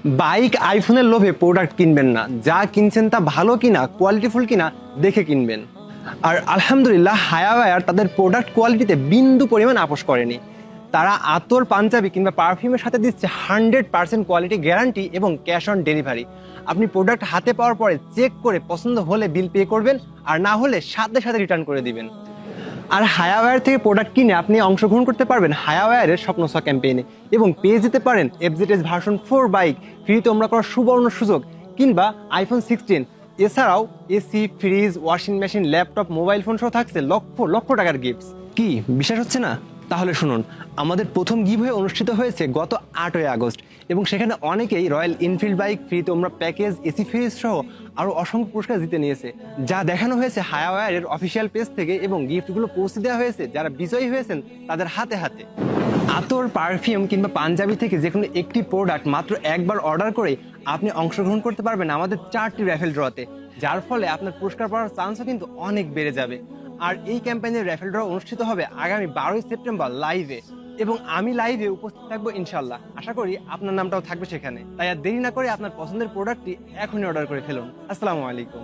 Bike আইফোনের লোভে product কিনবেন না, যা কিনছেন তা ভালো কিনা কোয়ালিটিফুল কিনা দেখে কিনবেন। আর আলহামদুলিল্লাহ হায়াওয়্যার তাদের প্রোডাক্ট কোয়ালিটিতে বিন্দু পরিমাণ আপোষ করেনি। তারা আতর, পাঞ্জাবি কিংবা পারফিউমের সাথে দিচ্ছে 100% কোয়ালিটি গ্যারান্টি এবং ক্যাশ অন ডেলিভারি। আপনি প্রোডাক্ট হাতে পাওয়ার পরে চেক করে পছন্দ হলে বিল পে করবেন, আর না হলে সাথে সাথে রিটার্ন করে দিবেন। আর হায়াওয়্যার থেকে প্রোডাক্ট কিনে আপনি অংশগ্রহণ করতে পারবেন হায়াওয়্যারের স্বপ্ন ছ ক্যাম্পেইনে এবং পেয়ে যেতে পারেন এফজেডএস ভার্সন 4 বাইক ফ্রি তোমরা করার সুবর্ণ সুযোগ, কিংবা আইফোন 16। এছাড়াও AC, fridge, washing machine, laptop, mobile phone সহ থাকছে লক্ষ লক্ষ টাকার গিফটস। কি বিশ্বাস হচ্ছে না? তাহলে শুনুন, আমাদের প্রথম গিভওয়ে অনুষ্ঠিত হয়েছে গত 8ই আগস্ট এবং সেখানে অনেকেই রয়্যাল এনফিল্ড বাইক ফ্রি তোমরা প্যাকেজ, এসি ফ্রিজ সহ আরও অসংখ্য পুরস্কার জিতে নিয়েছে, যা দেখানো হয়েছে হায়াওয়্যারের অফিসিয়াল পেজ থেকে এবং গিফটগুলো পৌঁছে দেওয়া হয়েছে যারা বিজয়ী হয়েছেন তাদের হাতে হাতে। আতর, পারফিউম কিংবা পাঞ্জাবি থেকে যে কোনো একটি প্রোডাক্ট মাত্র একবার অর্ডার করে আপনি অংশগ্রহণ করতে পারবেন আমাদের 4টি র্যাফেল ড্রতে, যার ফলে আপনার পুরস্কার পাওয়ার চান্সও কিন্তু অনেক বেড়ে যাবে। আর এই ক্যাম্পেইনের র্যাফেল ড্র অনুষ্ঠিত হবে আগামী 12ই সেপ্টেম্বর লাইভে, এবং আমি লাইভে উপস্থিত থাকবো ইনশাল্লাহ। আশা করি আপনার নামটাও থাকবে সেখানে। তাই আর দেরি না করে আপনার পছন্দের প্রোডাক্টটি এখনই অর্ডার করে ফেলুন। আসসালামু আলাইকুম।